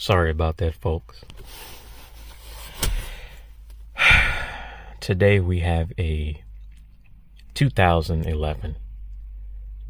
Sorry about that, folks. Today we have a 2011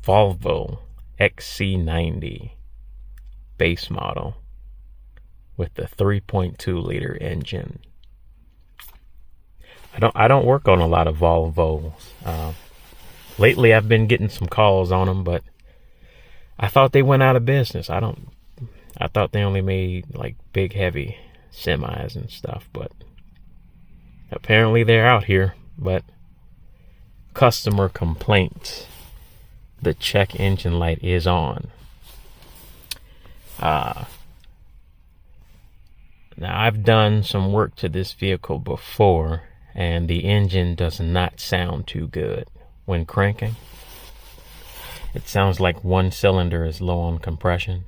Volvo XC90 base model with the 3.2 liter engine. I don't work on a lot of Volvos. Lately I've been getting some calls on them, but I thought they went out of business. I thought they only made like big heavy semis and stuff, but apparently they're out here. But customer complaints, the check engine light is on. Now I've done some work to this vehicle before, and the engine does not sound too good when cranking. It sounds like one cylinder is low on compression,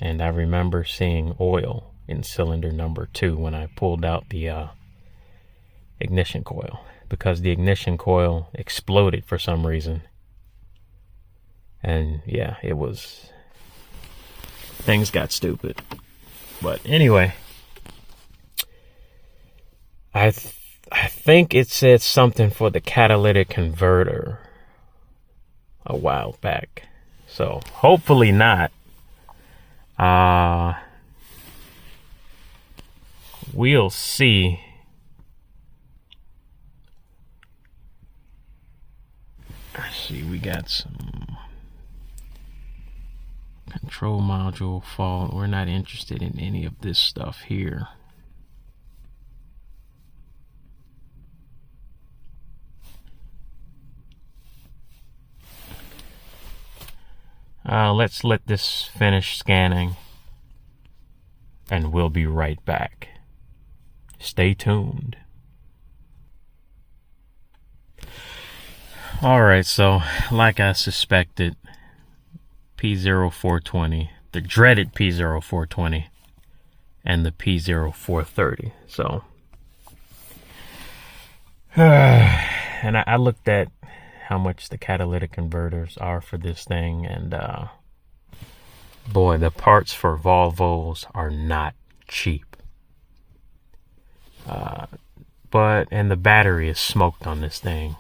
and I remember seeing oil in cylinder number 2 when I pulled out the ignition coil, because the ignition coil exploded for some reason. And yeah, things got stupid. But anyway, I think it said something for the catalytic converter a while back, so hopefully not. We'll see. Let's see, we got some control module fault. We're not interested in any of this stuff here. Let's let this finish scanning, and we'll be right back. Stay tuned. Alright, so like I suspected, p0420, the dreaded p0420, and the p0430. So, and I looked at how much the catalytic converters are for this thing, and boy, the parts for Volvos are not cheap. And the battery is smoked on this thing,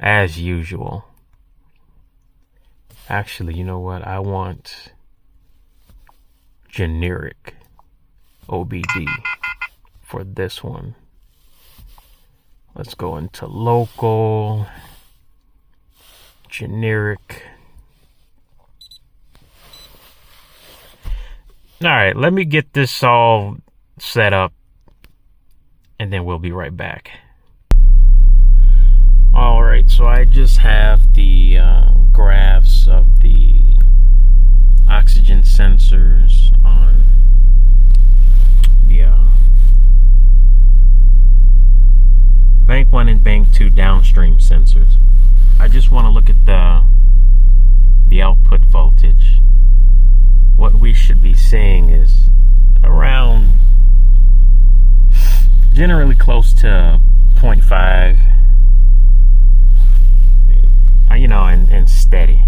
as usual. Actually, you know what? I want generic OBD for this one. Let's go into local, generic. All right, let me get this all set up, and then we'll be right back. All right, so I just have the graphs of the oxygen sensors on the bank 1 and bank 2 downstream sensors. I just want to look at the output voltage. What we should be seeing is around, generally close to 0.5, and steady.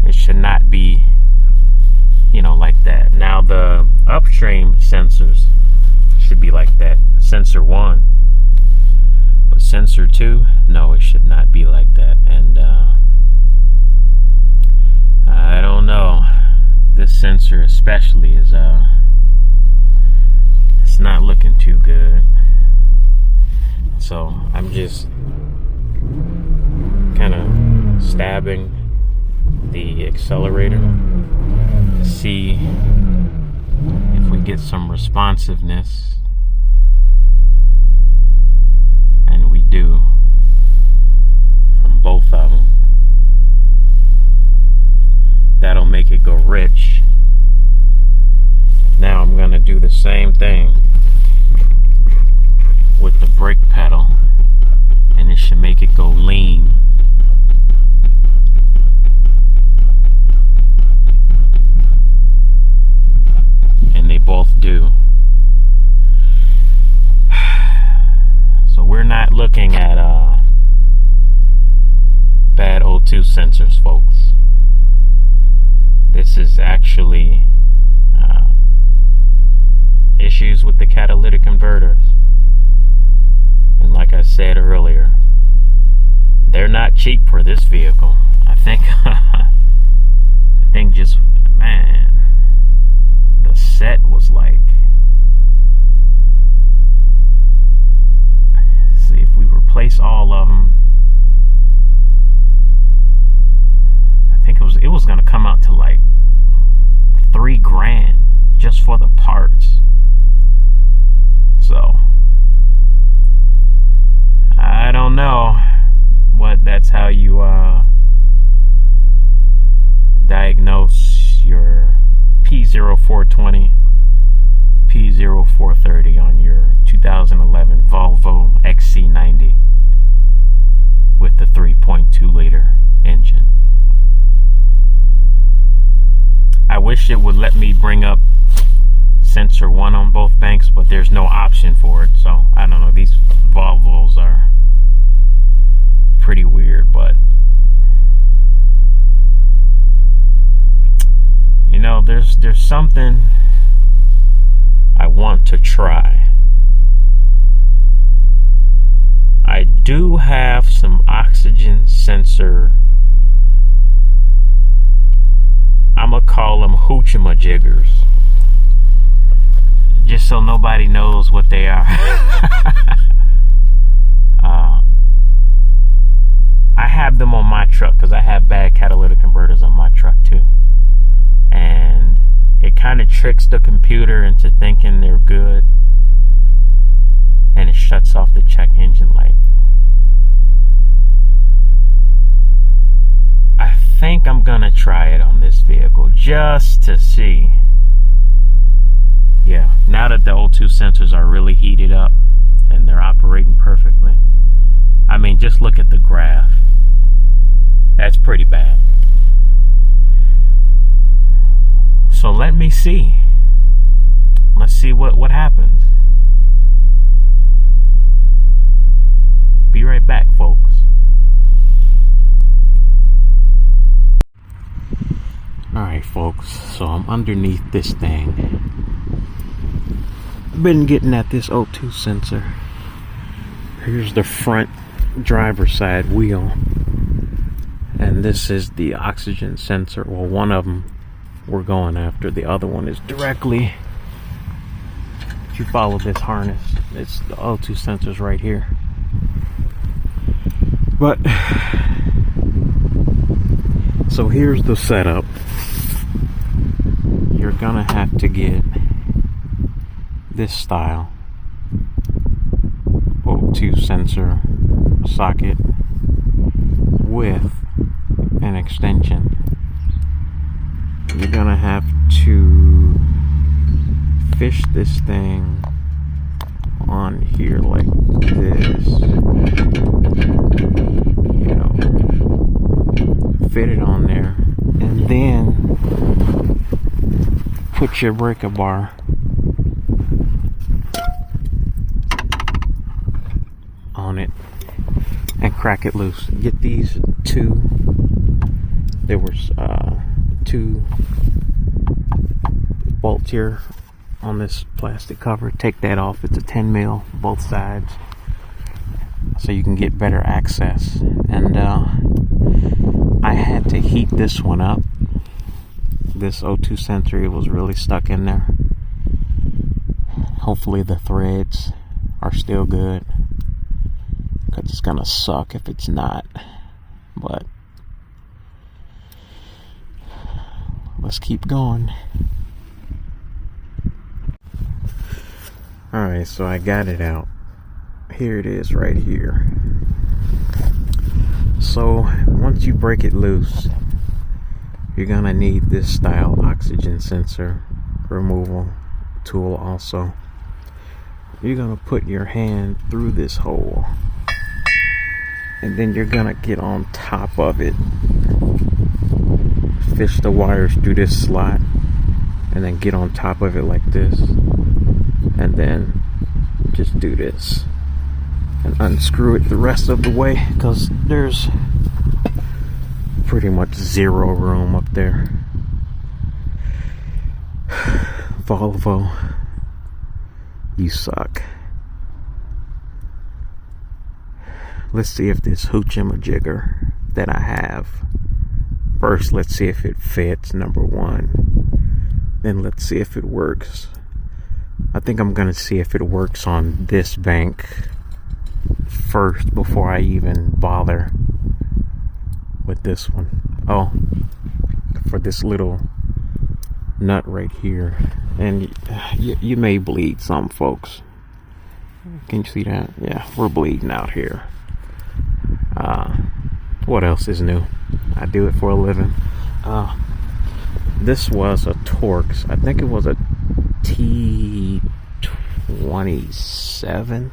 It should not be, like that. Now the upstream sensors should be like that. Sensor 1. But sensor 2, no, it should not be like that. And I don't know. This sensor especially is it's not looking too good. So I'm just kind of stabbing the accelerator to see if we get some responsiveness. And we do, from both of them. That'll make it go rich. Now I'm gonna do the same thing with the brake pedal, and it should make it go lean. And they both do. So we're not looking at bad O2 sensors, folks. This is actually issues with the catalytic converters. And like I said earlier, they're not cheap for this vehicle. I think just, man, the set was like, see, if we replace all of them, I think it was gonna come out to like $3 grand just for the parts. So I don't know what that's how you diagnose your p0420 p0430 on your 2011 Volvo XC90 with the 3.2 liter engine. I wish it would let me bring up sensor 1 on both banks, but there's no option for it. So I don't know, these Volvos are pretty weird, but you know, there's something I want to try. I do have some oxygen sensor, I'm gonna call them hoochamajiggers, just so nobody knows what they are. I have them on my truck because I have bad catalytic converters on my truck too. And it kind of tricks the computer into thinking they're good, and it shuts off the check engine light. I think I'm gonna try it on this vehicle just to see. Yeah, now that the O2 sensors are really heated up and they're operating perfectly, I mean, just look at the graph. That's pretty bad. So let me see. Let's see what happens. Be right back, folks. Alright, folks, so I'm underneath this thing. Been getting at this O2 sensor. Here's the front driver's side wheel, and this is the oxygen sensor. Well, one of them we're going after. The other one is directly, if you follow this harness, it's the O2 sensors right here. But so here's the setup. You're gonna have to get this style O2 sensor socket with an extension. You're gonna have to fish this thing on here like this, you know, fit it on there, and then put your breaker bar on it and crack it loose. Get these two. There was two bolts here on this plastic cover. Take that off. It's a 10 mil both sides, so you can get better access. And I had to heat this one up. This O2 sensor, it was really stuck in there. Hopefully the threads are still good, because it's gonna suck if it's not. But let's keep going. Alright, so I got it out. Here it is right here. So once you break it loose, you're gonna need this style oxygen sensor removal tool also. You're gonna put your hand through this hole, and then you're gonna get on top of it, fish the wires through this slot, and then get on top of it like this, and then just do this and unscrew it the rest of the way, because there's pretty much zero room up there. Volvo You suck. Let's see if this hoochie-majigger that I have. First, let's see if it fits, number one. Then let's see if it works. I think I'm gonna see if it works on this bank first before I even bother with this one. Oh, for this little nut right here. And you may bleed some, folks. Can you see that? Yeah, we're bleeding out here. What else is new? I do it for a living. This was a Torx. I think it was a T27.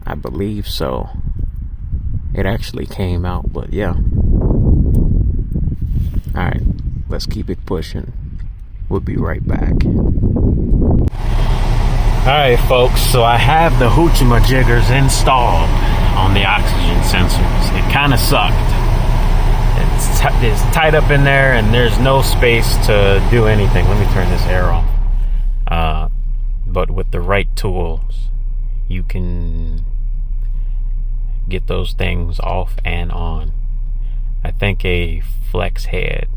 I believe so. It actually came out, but yeah. Alright, let's keep it pushing. We'll be right back. Alright, folks, so I have the hoochie-majiggers installed on the oxygen sensors. It kind of sucked. It's tied up in there and there's no space to do anything. Let me turn this air off. But with the right tools, you can get those things off and on. I think a flex head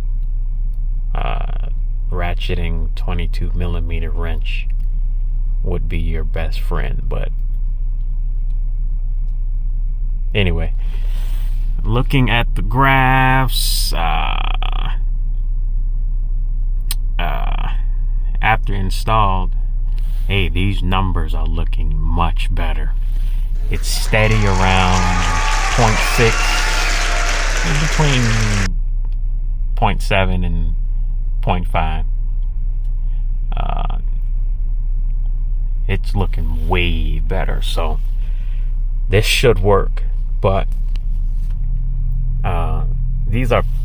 ratcheting 22mm wrench would be your best friend. But anyway, looking at the graphs, after installed, hey, these numbers are looking much better. It's steady around 0.6, between 0.7 and 0.5. It's looking way better, so this should work. But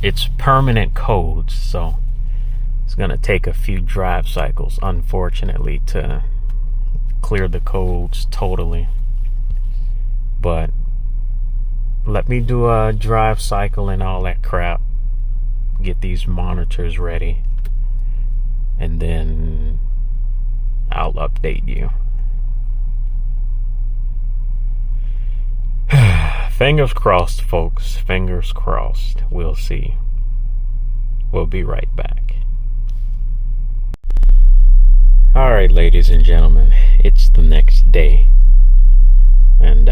it's permanent codes, so it's gonna take a few drive cycles, unfortunately, to clear the codes totally. But let me do a drive cycle and all that crap, get these monitors ready, and then I'll update you. Fingers crossed, folks. Fingers crossed. We'll see. We'll be right back. Alright, ladies and gentlemen, it's the next day. And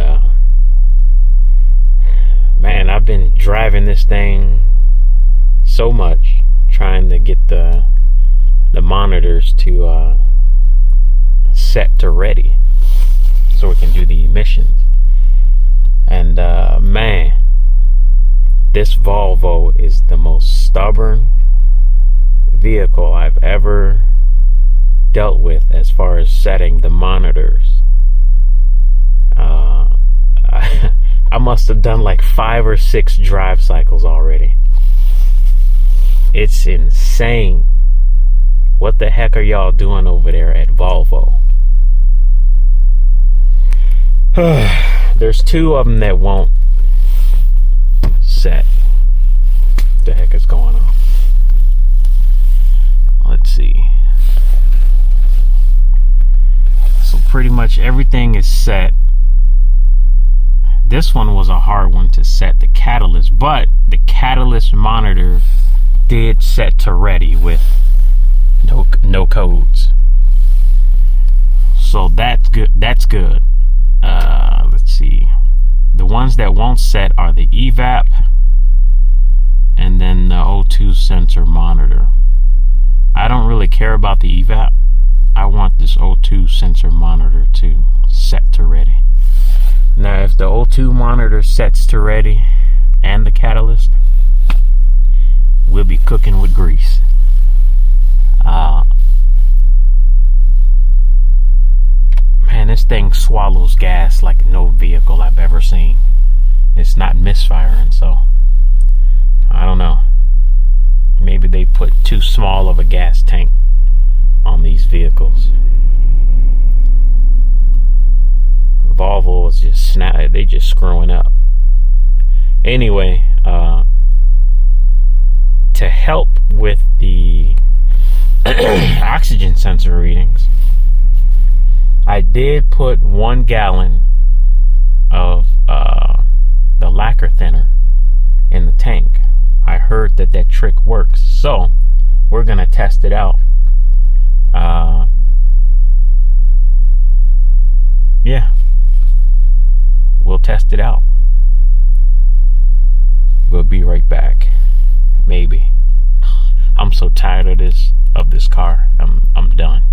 man, I've been driving this thing so much, trying to get the monitors to set to ready so we can do the emissions. And man, this Volvo is the most stubborn vehicle I've ever dealt with as far as setting the monitors. I must have done like 5 or 6 drive cycles already. It's insane. What the heck are y'all doing over there at Volvo? There's 2 of them that won't set. What the heck is going on? Let's see. So pretty much everything is set. This one was a hard one to set, the catalyst, but the catalyst monitor did set to ready with no codes. So that's good. That's good. Let's see. The ones that won't set are the evap and then the O2 sensor monitor. I don't really care about the evap. I want this O2 sensor monitor to set to ready. Now, if the O2 monitor sets to ready and the catalyst, we'll be cooking with grease. Man, this thing swallows gas like no vehicle I've ever seen. It's not misfiring, so I don't know. Maybe they put too small of a gas tank on these vehicles. Volvo is just they just screwing up. Anyway, to help with the oxygen sensor readings, I did put 1 gallon of the lacquer thinner in the tank. I heard that that trick works, so we're gonna test it out. Yeah, we'll test it out. We'll be right back. Maybe. I'm so tired of this car. I'm done.